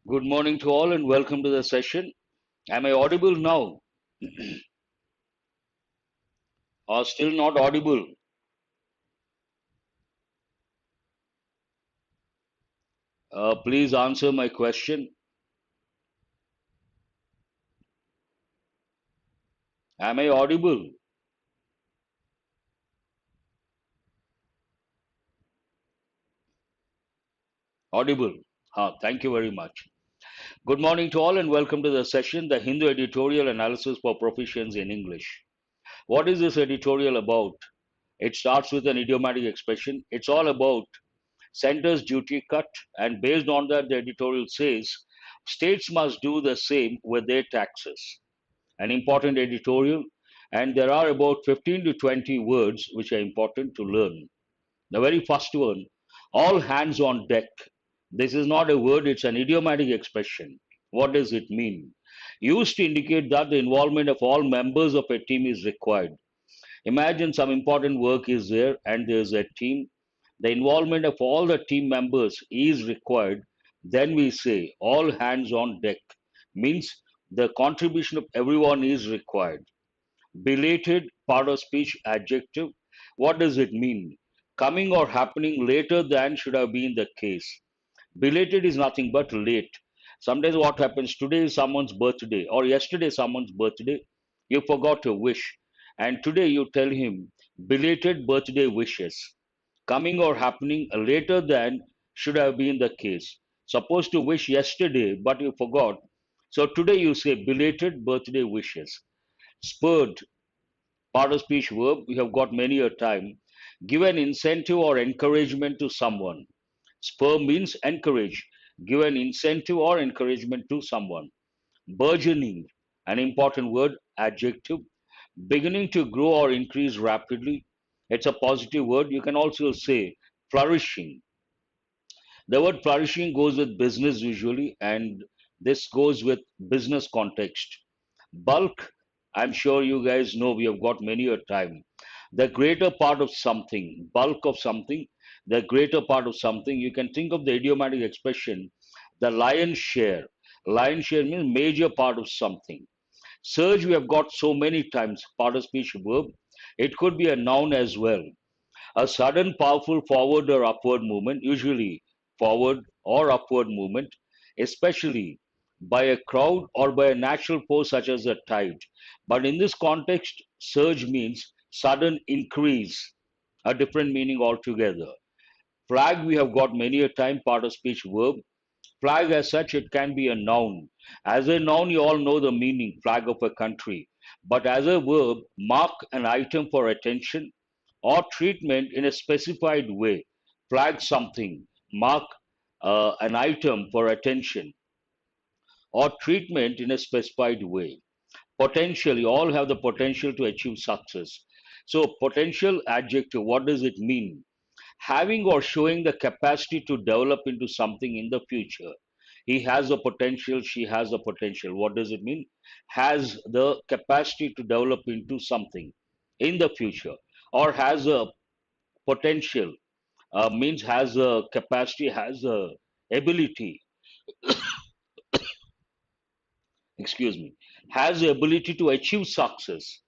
Good morning to all and welcome to the session. Am I audible now or still not audible? Please answer my question. Am I audible? Audible. Thank you very much. Good morning to all and welcome to the session, the Hindu Editorial Analysis for Proficiency in English. What is this editorial about? It starts with an idiomatic expression. It's all about center's duty cut, and based on that, the editorial says states must do the same with their taxes. An important editorial, and there are about 15 to 20 words which are important to learn. The very first one, all hands on deck. This is not a word, it's an idiomatic expression. What does it mean? Used to indicate that the involvement of all members of a team is required. Imagine some important work is there and there's a team. The involvement of all the team members is required. Then we say all hands on deck means the contribution of everyone is required. Belated part of speech adjective. What does it mean? Coming or happening later than should have been the case. Belated is nothing but late. Sometimes what happens today is someone's birthday or yesterday someone's birthday. You forgot to wish. And today you tell him belated birthday wishes. Coming or happening later than should have been the case. Supposed to wish yesterday, but you forgot. So today you say belated birthday wishes. Spurred, part of speech verb, we have got many a time. Give an incentive or encouragement to someone. Spur means encourage. Give an incentive or encouragement to someone. Burgeoning, an important word, adjective. Beginning to grow or increase rapidly. It's a positive word. You can also say flourishing. The word flourishing goes with business usually, and this goes with business context. Bulk, I'm sure you guys know we have got many a time. The greater part of something, bulk of something, the greater part of something. You can think of the idiomatic expression, the lion's share. Lion's share means major part of something. Surge, we have got so many times, part of speech verb. It could be a noun as well. A sudden, powerful forward or upward movement, usually forward or upward movement, especially by a crowd or by a natural force such as a tide. But in this context, surge means sudden increase, a different meaning altogether. Flag, we have got many a time, part of speech verb. Flag as such, it can be a noun. As a noun, you all know the meaning, flag of a country. But as a verb, mark an item for attention or treatment in a specified way. Flag something, mark an item for attention or treatment in a specified way. Potentially, all have the potential to achieve success. So, potential adjective, what does it mean? Having or showing the capacity to develop into something in the future. He has a potential, she has a potential. What does it mean? Has the capacity to develop into something in the future, or has a potential, means has a capacity, has a ability, excuse me, has the ability to achieve success,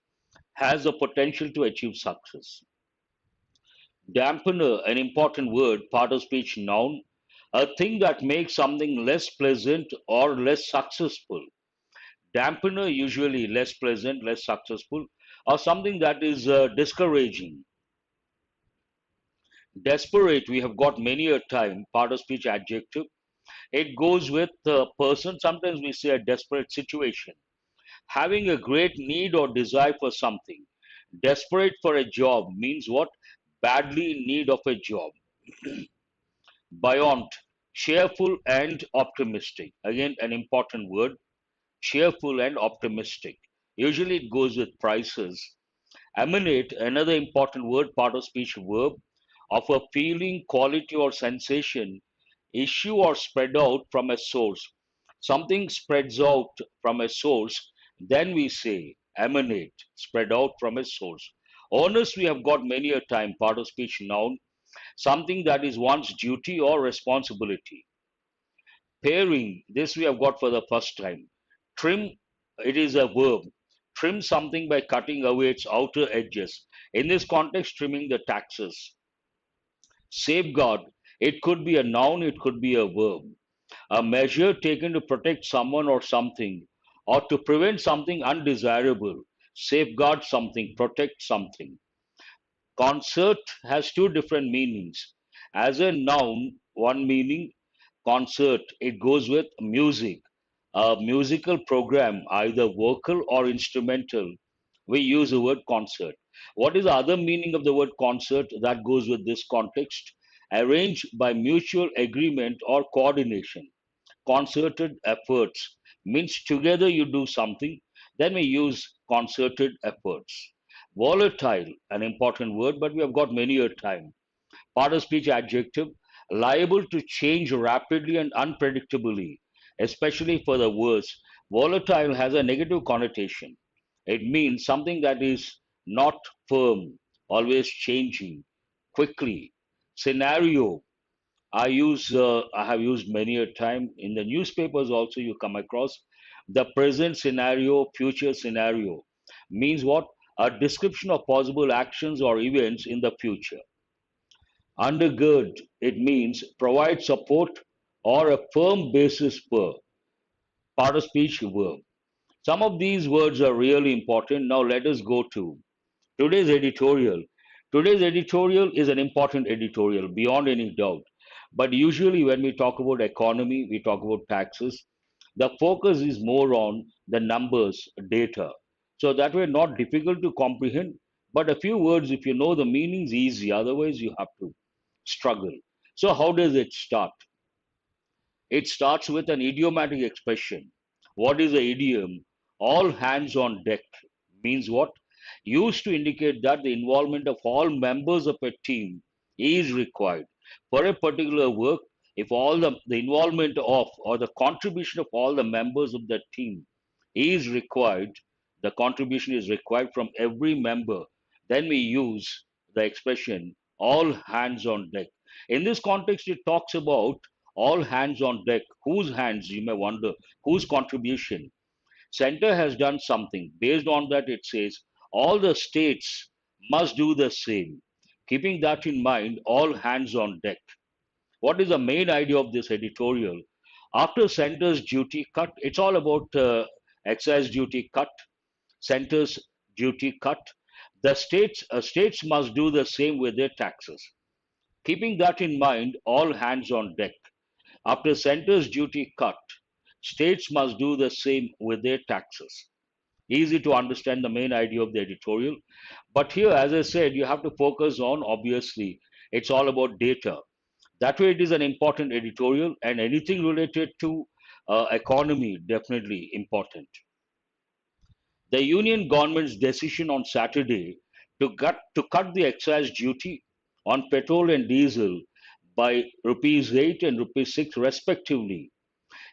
has a potential to achieve success. Dampener, an important word, part of speech noun, a thing that makes something less pleasant or less successful. Dampener, usually less pleasant, less successful, or something that is discouraging. Desperate, we have got many a time, part of speech adjective. It goes with the person. Sometimes we say a desperate situation. Having a great need or desire for something. Desperate for a job means what? Badly in need of a job. Buoyant, cheerful and optimistic. Again, an important word, cheerful and optimistic. Usually it goes with prices. Emanate, another important word, part of speech verb, of a feeling, quality, or sensation, issue or spread out from a source. Something spreads out from a source, then we say emanate, spread out from a source. Honest, we have got many a time, part of speech noun, something that is one's duty or responsibility. Pairing, this we have got for the first time. Trim, it is a verb. Trim something by cutting away its outer edges. In this context, trimming the taxes. Safeguard, it could be a noun, it could be a verb. A measure taken to protect someone or something, or to prevent something undesirable. Safeguard something, protect something. Concert has two different meanings. As a noun, one meaning, concert, it goes with music. A musical program, either vocal or instrumental, we use the word concert. What is the other meaning of the word concert that goes with this context? Arranged by mutual agreement or coordination. Concerted efforts means together you do something, then we use concerted efforts. Volatile, an important word, but we have got many a time. Part of speech adjective, liable to change rapidly and unpredictably, especially for the worse. Volatile has a negative connotation. It means something that is not firm, always changing, quickly. Scenario, I have used many a time in the newspapers also you come across the present scenario, future scenario means what? A description of possible actions or events in the future. Undergird, it means provide support or a firm basis for part of speech verb. Some of these words are really important. Now let us go to today's editorial. Today's editorial is an important editorial beyond any doubt. But usually, when we talk about economy, we talk about taxes, the focus is more on the numbers, data. So that way, not difficult to comprehend, but a few words, if you know the meanings, easy. Otherwise, you have to struggle. So, how does it start? It starts with an idiomatic expression. What is the idiom? All hands on deck means what? Used to indicate that the involvement of all members of a team is required. For a particular work, if the involvement of or the contribution of all the members of the team is required, the contribution is required from every member, then we use the expression all hands on deck. In this context, it talks about all hands on deck. Whose hands, you may wonder, whose contribution? Center has done something. Based on that, it says all the states must do the same. Keeping that in mind, all hands on deck. What is the main idea of this editorial? After center's duty cut, it's all about excise duty cut, center's duty cut. The states must do the same with their taxes. Keeping that in mind, all hands on deck. After center's duty cut, states must do the same with their taxes. Easy to understand the main idea of the editorial. But here, as I said, you have to focus on, obviously, it's all about data. That way, it is an important editorial, and anything related to economy, definitely important. The union government's decision on Saturday to cut the excise duty on petrol and diesel by rupees 8 and rupees 6 respectively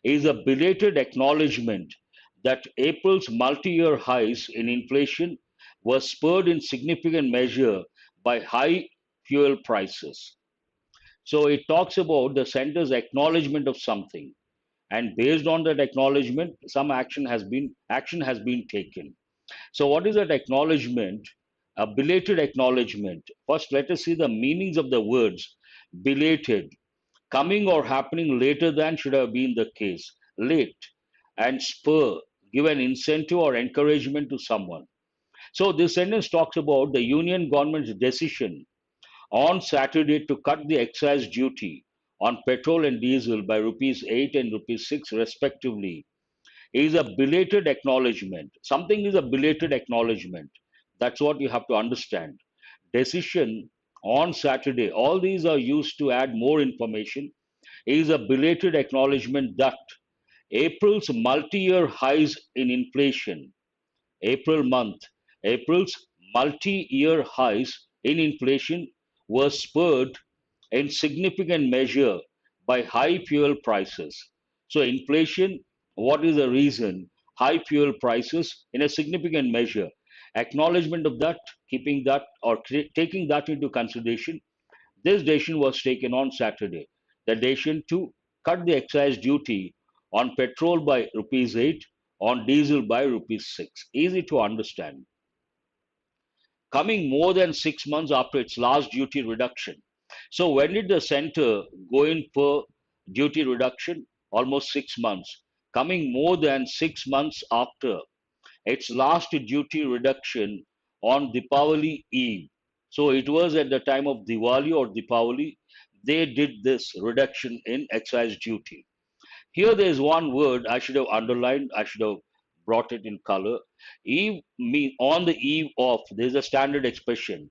is a belated acknowledgement that April's multi-year highs in inflation were spurred in significant measure by high fuel prices. So it talks about the center's acknowledgement of something, and based on that acknowledgement, some action has been taken. So what is that acknowledgement? A belated acknowledgement. First, let us see the meanings of the words belated. Coming or happening later than should have been the case. Late and spur, give an incentive or encouragement to someone. So this sentence talks about the union government's decision on Saturday to cut the excise duty on petrol and diesel by rupees 8 and rupees 6 respectively is a belated acknowledgement. Something is a belated acknowledgement. That's what you have to understand. Decision on Saturday, all these are used to add more information, is a belated acknowledgement that April's multi-year highs in inflation, April month, April's multi-year highs in inflation were spurred in significant measure by high fuel prices. So inflation, what is the reason? High fuel prices in a significant measure. Acknowledgement of that, keeping that or taking that into consideration, this decision was taken on Saturday. The decision to cut the excise duty on petrol by rupees 8, on diesel by rupees 6. Easy to understand. Coming more than 6 months after its last duty reduction. So when did the center go in for duty reduction? Almost 6 months. Coming more than 6 months after its last duty reduction on Deepavali Eve. So it was at the time of Diwali or Deepavali, they did this reduction in excise duty. Here there is one word I should have underlined, I should have brought it in color. Eve mean on the eve of, there's a standard expression.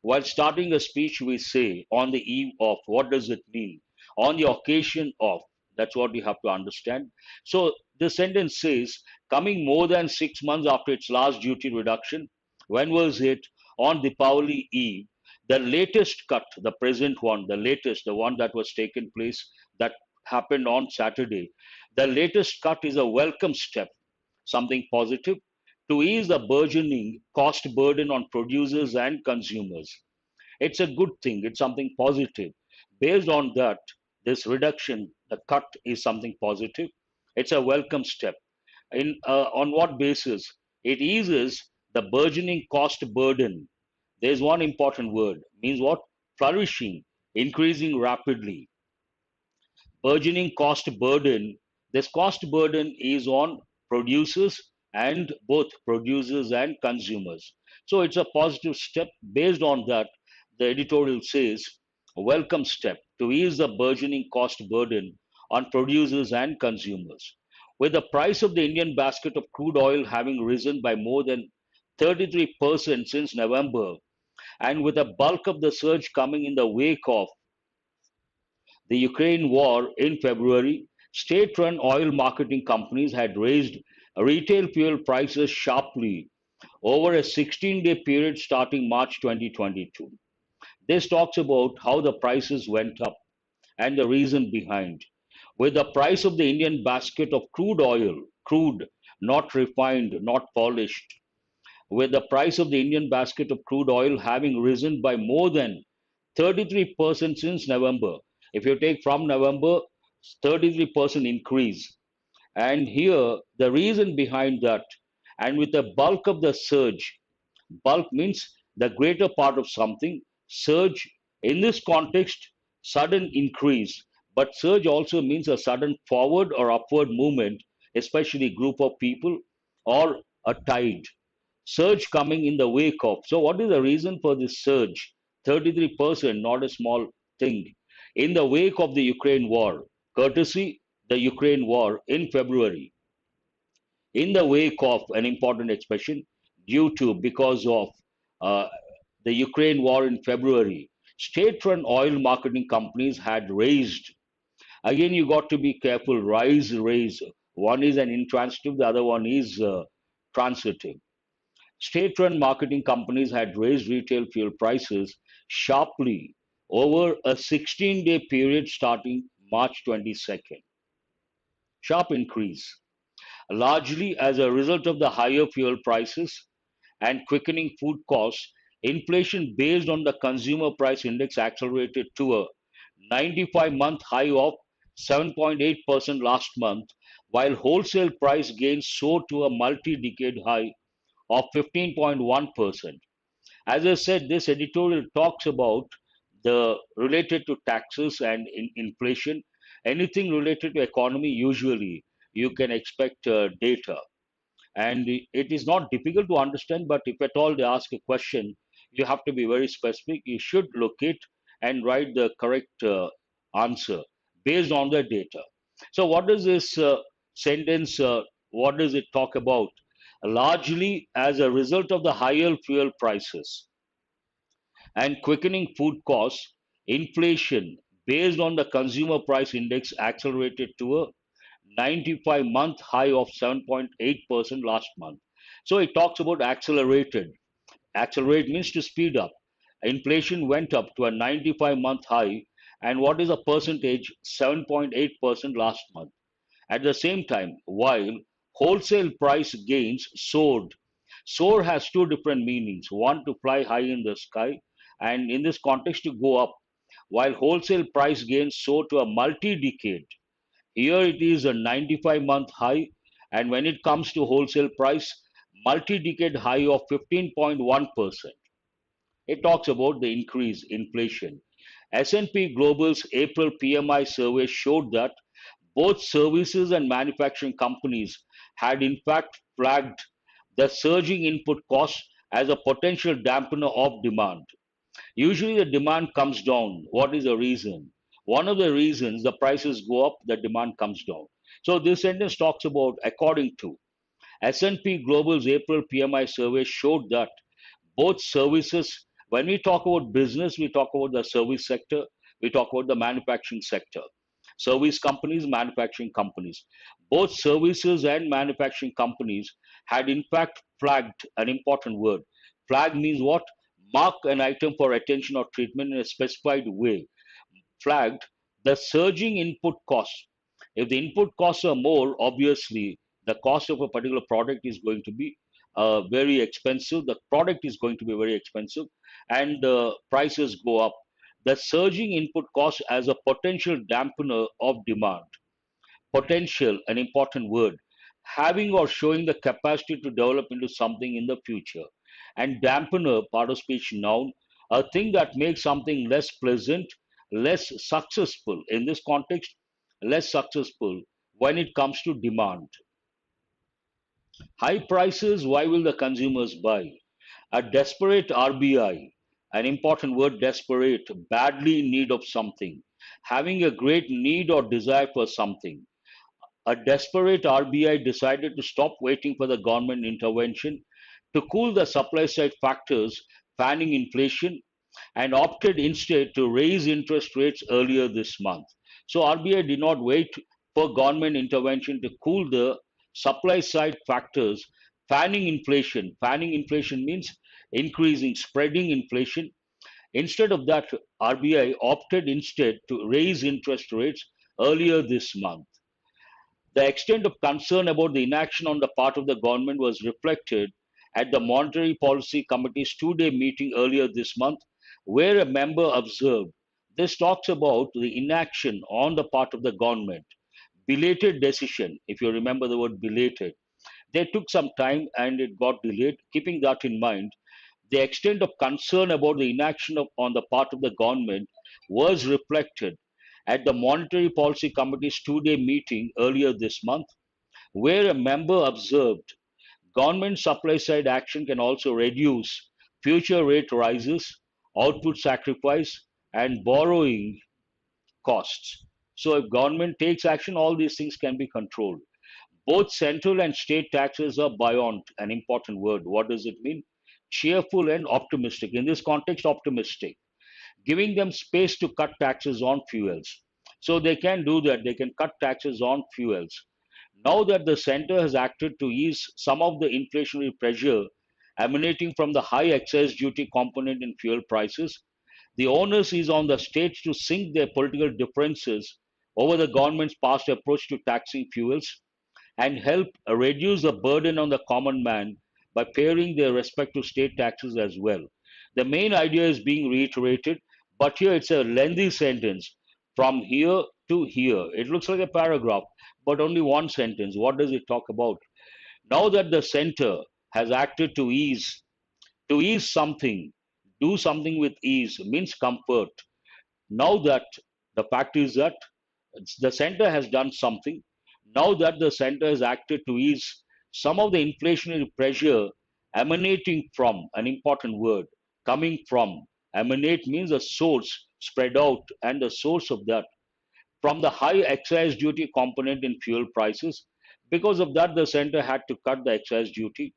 While starting a speech, we say on the eve of. What does it mean? On the occasion of. That's what you have to understand. So the sentence says, coming more than 6 months after its last duty reduction. When was it? On the Pauli Eve. The latest cut, the present one, the latest, the one that was taken place, that happened on Saturday. The latest cut is a welcome step, something positive, to ease the burgeoning cost burden on producers and consumers. It's a good thing, it's something positive. Based on that, this reduction, the cut is something positive. It's a welcome step. On what basis? It eases the burgeoning cost burden. There's one important word, means what? Flourishing, increasing rapidly. Burgeoning cost burden. This cost burden is on producers and both producers and consumers. So it's a positive step. Based on that, the editorial says a welcome step to ease the burgeoning cost burden on producers and consumers. With the price of the Indian basket of crude oil having risen by more than 33% since November, and with a bulk of the surge coming in the wake of the Ukraine war in February, state run oil marketing companies had raised retail fuel prices sharply over a 16-day period starting March 2022. This talks about how the prices went up and the reason behind. With the price of the Indian basket of crude oil, crude, not refined, not polished, with the price of the Indian basket of crude oil having risen by more than 33% since November. If you take from November, 33% increase. And here, the reason behind that, and with the bulk of the surge, bulk means the greater part of something, surge in this context, sudden increase. But surge also means a sudden forward or upward movement, especially group of people or a tide surge coming in the wake of. So, what is the reason for this surge? 33%, not a small thing. In the wake of the Ukraine war, courtesy the Ukraine war in February, in the wake of an important expression, due to, because of uh, the Ukraine war in February, state run oil marketing companies had raised. Again, you got to be careful. Rise, raise. One is an intransitive, the other one is transitive. State-run marketing companies had raised retail fuel prices sharply over a 16-day period starting March 22nd. Sharp increase, largely as a result of the higher fuel prices and quickening food costs. Inflation based on the consumer price index accelerated to a 95-month high of 7.8% last month, while wholesale price gains soared to a multi-decade high of 15.1%. As I said, this editorial talks about the related to taxes and inflation. Anything related to economy, usually you can expect data. And it is not difficult to understand, but if at all they ask a question, you have to be very specific. You should locate and write the correct answer based on the data. So, what does this sentence, what does it talk about? Largely as a result of the higher fuel prices and quickening food costs, inflation based on the consumer price index accelerated to a 95-month high of 7.8% last month. So it talks about accelerated. Accelerate means to speed up. Inflation went up to a 95-month high. And what is the percentage? 7.8% last month. At the same time, while wholesale price gains soared. Soar has two different meanings. One, to fly high in the sky, and in this context, to go up. While wholesale price gains soar to a multi decade. Here it is a 95-month high, and when it comes to wholesale price, multi-decade high of 15.1%. It talks about the increase inflation. S&P Global's April PMI survey showed that both services and manufacturing companies had in fact flagged the surging input costs as a potential dampener of demand. Usually the demand comes down. What is the reason? One of the reasons the prices go up, the demand comes down. So this sentence talks about according to S&P Global's April PMI survey showed that both services, when we talk about business, we talk about the service sector, we talk about the manufacturing sector. Service companies, manufacturing companies. Both services and manufacturing companies had in fact flagged an important word. Flag means what? Mark an item for attention or treatment in a specified way. Flagged the surging input costs. If the input costs are more, obviously the cost of a particular product is going to be very expensive. The product is going to be very expensive, and prices go up. The surging input cost as a potential dampener of demand. Potential, an important word, having or showing the capacity to develop into something in the future. And dampener, part of speech noun, a thing that makes something less pleasant, less successful. In this context, less successful when it comes to demand. High prices, why will the consumers buy? A desperate RBI, an important word, desperate, badly in need of something, having a great need or desire for something. A desperate RBI decided to stop waiting for the government intervention to cool the supply side factors, fanning inflation, and opted instead to raise interest rates earlier this month. So RBI did not wait for government intervention to cool the supply side factors, fanning inflation. Fanning inflation means increasing, spreading inflation. Instead of that, RBI opted instead to raise interest rates earlier this month. The extent of concern about the inaction on the part of the government was reflected at the Monetary Policy Committee's 2-day meeting earlier this month, where a member observed this talks about the inaction on the part of the government. Belated decision, if you remember the word belated, they took some time and it got delayed. Keeping that in mind, the extent of concern about the inaction on the part of the government was reflected at the Monetary Policy Committee's 2-day meeting earlier this month, where a member observed government supply side action can also reduce future rate rises, output sacrifice, and borrowing costs. So, if government takes action, all these things can be controlled. Both central and state taxes are buoyant, an important word. What does it mean? Cheerful and optimistic. In this context, optimistic, giving them space to cut taxes on fuels. So they can do that, they can cut taxes on fuels. Now that the center has acted to ease some of the inflationary pressure emanating from the high excise duty component in fuel prices, the onus is on the states to sink their political differences over the government's past approach to taxing fuels and help reduce the burden on the common man by paying their respective state taxes as well. The main idea is being reiterated, but here it's a lengthy sentence from here to here. It looks like a paragraph, but only one sentence. What does it talk about? Now that the center has acted to ease something, do something with ease means comfort. Now that the fact is that the center has done something, now that the center has acted to ease some of the inflationary pressure emanating from, an important word, coming from, emanate means a source, spread out, and the source of that, from the high excise duty component in fuel prices. Because of that, the center had to cut the excise duty.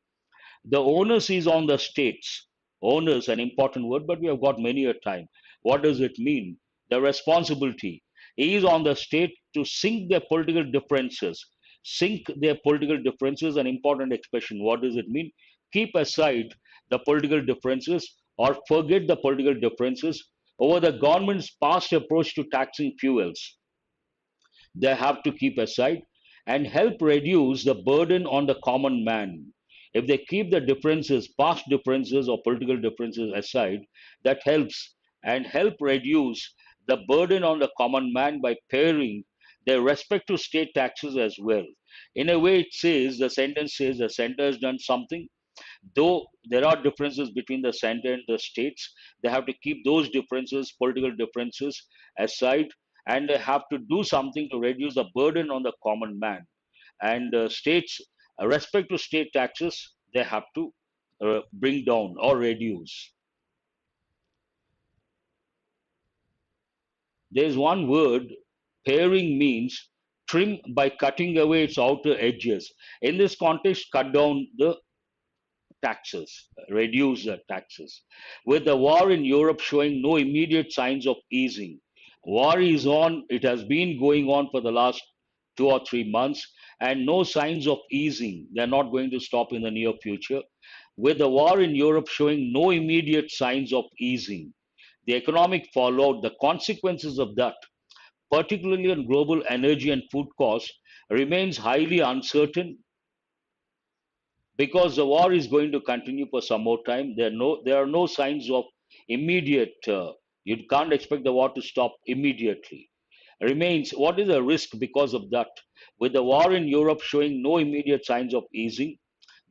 The onus is on the states. Onus, an important word, but we have got many a time. What does it mean? The responsibility is on the state to sink their political differences. Sink their political differences, an important expression. What does it mean? Keep aside the political differences or forget the political differences over the government's past approach to taxing fuels. They have to keep aside and help reduce the burden on the common man. If they keep the differences, past differences or political differences aside, that helps and help reduce the burden on the common man by pairing their respect to state taxes as well. In a way, it says the sentence says the center has done something. Though there are differences between the center and the states, they have to keep those differences, political differences, aside, and they have to do something to reduce the burden on the common man. And states, respect to state taxes, they have to bring down or reduce. There's one word, paring means trim by cutting away its outer edges. In this context, cut down the taxes, reduce the taxes. With the war in Europe showing no immediate signs of easing, war is on, it has been going on for the last 2 or 3 months, and no signs of easing. They're not going to stop in the near future. With the war in Europe showing no immediate signs of easing, the economic fallout, the consequences of that, particularly on global energy and food costs, remains highly uncertain because the war is going to continue for some more time. There are no signs of immediate. You can't expect the war to stop immediately. Remains what is the risk because of that? With the war in Europe showing no immediate signs of easing,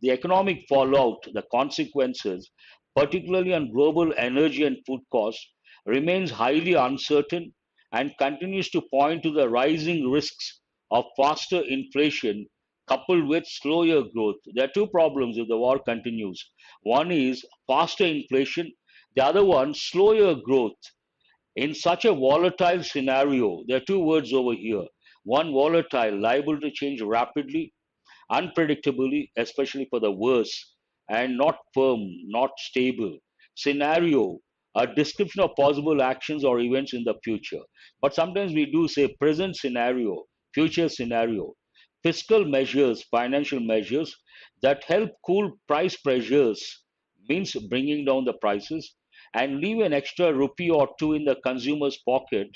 the economic fallout, the consequences, particularly on global energy and food costs, remains highly uncertain and continues to point to the rising risks of faster inflation coupled with slower growth. There are two problems if the war continues. One is faster inflation, the other one, slower growth. In such a volatile scenario, there are two words over here. One, volatile, liable to change rapidly, unpredictably, especially for the worse, and not firm, not stable. Scenario, a description of possible actions or events in the future. But sometimes we do say present scenario, future scenario. Fiscal measures, financial measures that help cool price pressures means bringing down the prices and leave an extra rupee or two in the consumer's pocket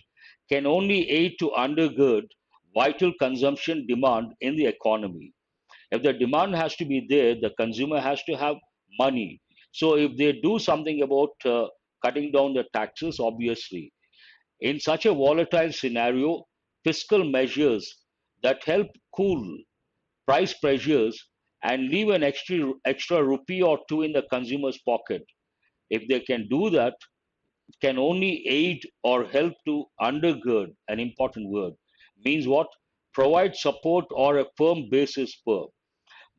can only aid to undergird vital consumption demand in the economy. If the demand has to be there, the consumer has to have money. So if they do something about cutting down the taxes, obviously, in such a volatile scenario, fiscal measures that help cool price pressures and leave an extra rupee or two in the consumer's pocket, if they can do that, can only aid or help to undergird, an important word, means what? Provide support or a firm basis for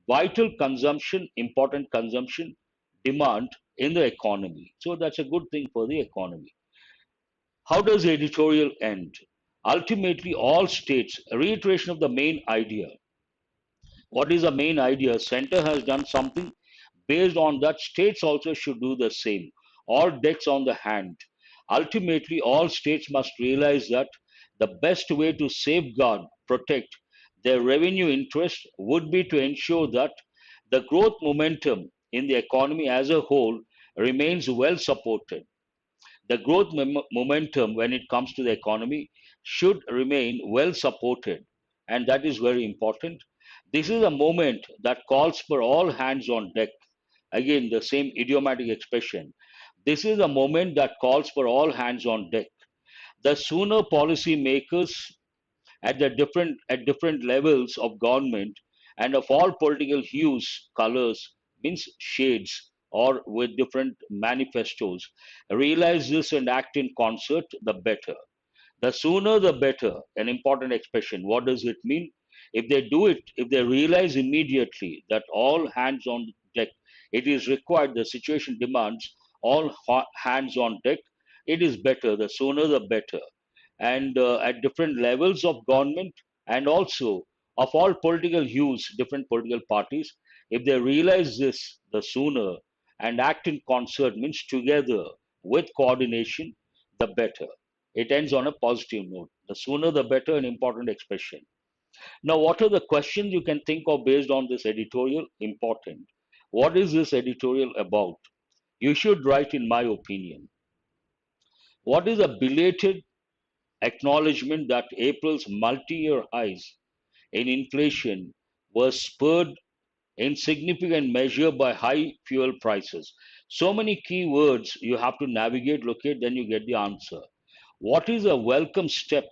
vital consumption, important consumption, demand in the economy. So that's a good thing for the economy. How does the editorial end? Ultimately, all states, a reiteration of the main idea. What is the main idea? Center has done something. Based on that, states also should do the same. All decks on the hand. Ultimately, all states must realize that the best way to safeguard, protect their revenue interest would be to ensure that the growth momentum in the economy as a whole remains well supported. The growth momentum when it comes to the economy should remain well supported, and that is very important. This is a moment that calls for all hands on deck. Again, the same idiomatic expression. This is a moment that calls for all hands on deck. The sooner policy makers at different levels of government and of all political hues, colors, means shades, or with different manifestos, realize this and act in concert, the better. The sooner the better, an important expression. What does it mean? If they do it, if they realize immediately that all hands on deck, it is required, the situation demands all hands on deck, it is better. The sooner the better. And at different levels of government and also of all political hues, different political parties, if they realize this, the sooner and act in concert means together with coordination, the better. It ends on a positive note. The sooner the better, an important expression. Now, what are the questions you can think of based on this editorial? Important. What is this editorial about? You should write, in my opinion. What is a belated acknowledgement that April's multi year highs in inflation were spurred in significant measure by high fuel prices? So many key words you have to navigate, locate, then you get the answer. What is a welcome step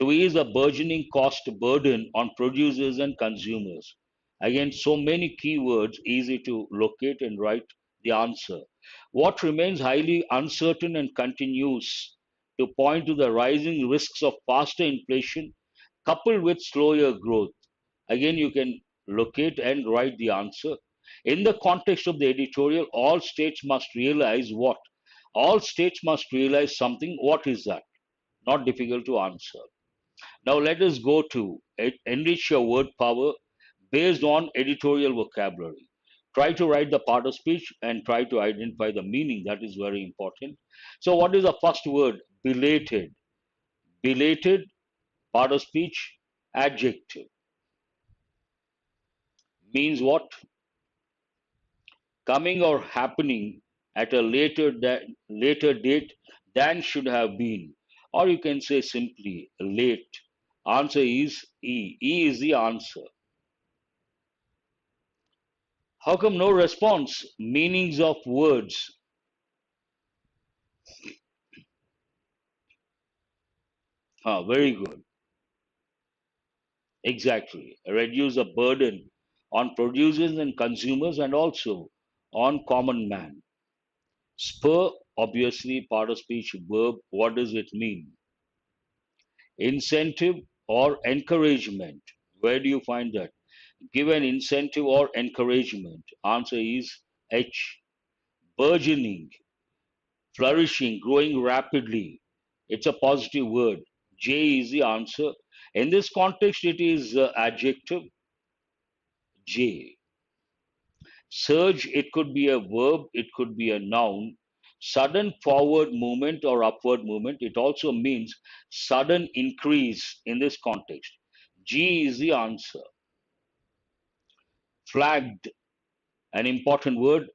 to ease a burgeoning cost burden on producers and consumers. Again, so many keywords, easy to locate and write the answer. What remains highly uncertain and continues to point to the rising risks of faster inflation coupled with slower growth. Again, you can locate and write the answer. In the context of the editorial, all states must realize what? All states must realize something. What is that? Not difficult to answer. Now let us go to enrich your word power based on editorial vocabulary. Try to write the part of speech and try to identify the meaning. That is very important. So, what is the first word? Belated. Belated, part of speech, adjective. Means what? Coming or happening at a later date than should have been. Or you can say simply late. Answer is E. E is the answer. How come no response? Meanings of words. Very good. Exactly. Reduce the burden on producers and consumers and also on common man. Spur, obviously, part of speech verb. What does it mean? Incentive or encouragement. Where do you find that? Give an incentive or encouragement. Answer is H. Burgeoning, flourishing, growing rapidly. It's a positive word. J is the answer. In this context, it is adjective J. Surge, it could be a verb, it could be a noun. Sudden forward movement or upward movement, it also means sudden increase in this context. G is the answer. Flagged, an important word.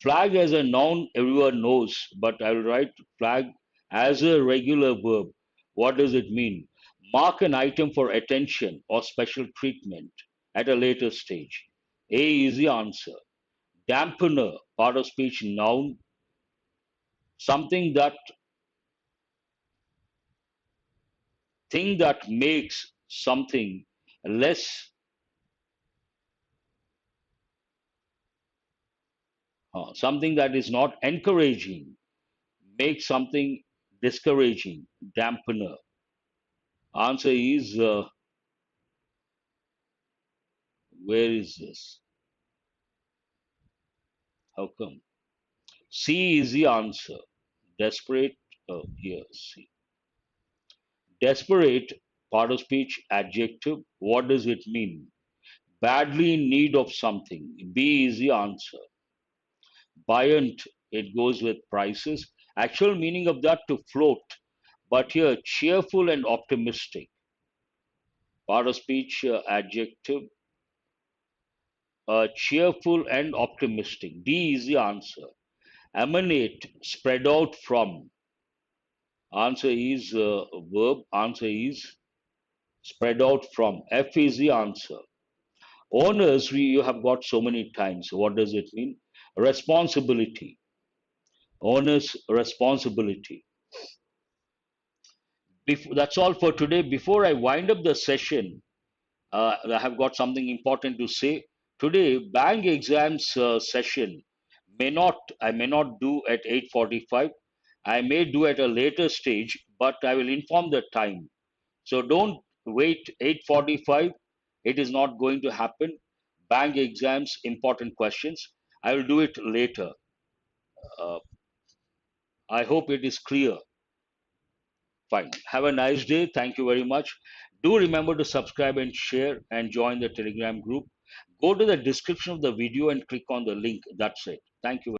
Flag as a noun, everyone knows, but I will write flag as a regular verb. What does it mean? Mark an item for attention or special treatment at a later stage. A is the answer. Dampener, part of speech noun, something that thing that makes something less, something that is not encouraging, make something discouraging. Dampener. Answer is where is this? How come? C is the answer. Desperate. Oh, here, C. Desperate, part of speech, adjective. What does it mean? Badly in need of something. B is the answer. Buoyant, it goes with prices. Actual meaning of that to float. But here, cheerful and optimistic. Part of speech, adjective. Cheerful and optimistic. D is the answer. Emanate, spread out from. Answer is verb. Answer is spread out from. F is the answer. Owners, you have got so many times. What does it mean? Responsibility. Owners' responsibility. That's all for today. Before I wind up the session, I have got something important to say. Today, bank exams session I may not do at 8:45. I may do at a later stage, but I will inform the time. So don't wait 8:45. It is not going to happen. Bank exams, important questions. I will do it later. Uh, I hope it is clear. Fine. Have a nice day. Thank you very much. Do remember to subscribe and share and join the Telegram group. Go to the description of the video and click on the link. That's it. Thank you.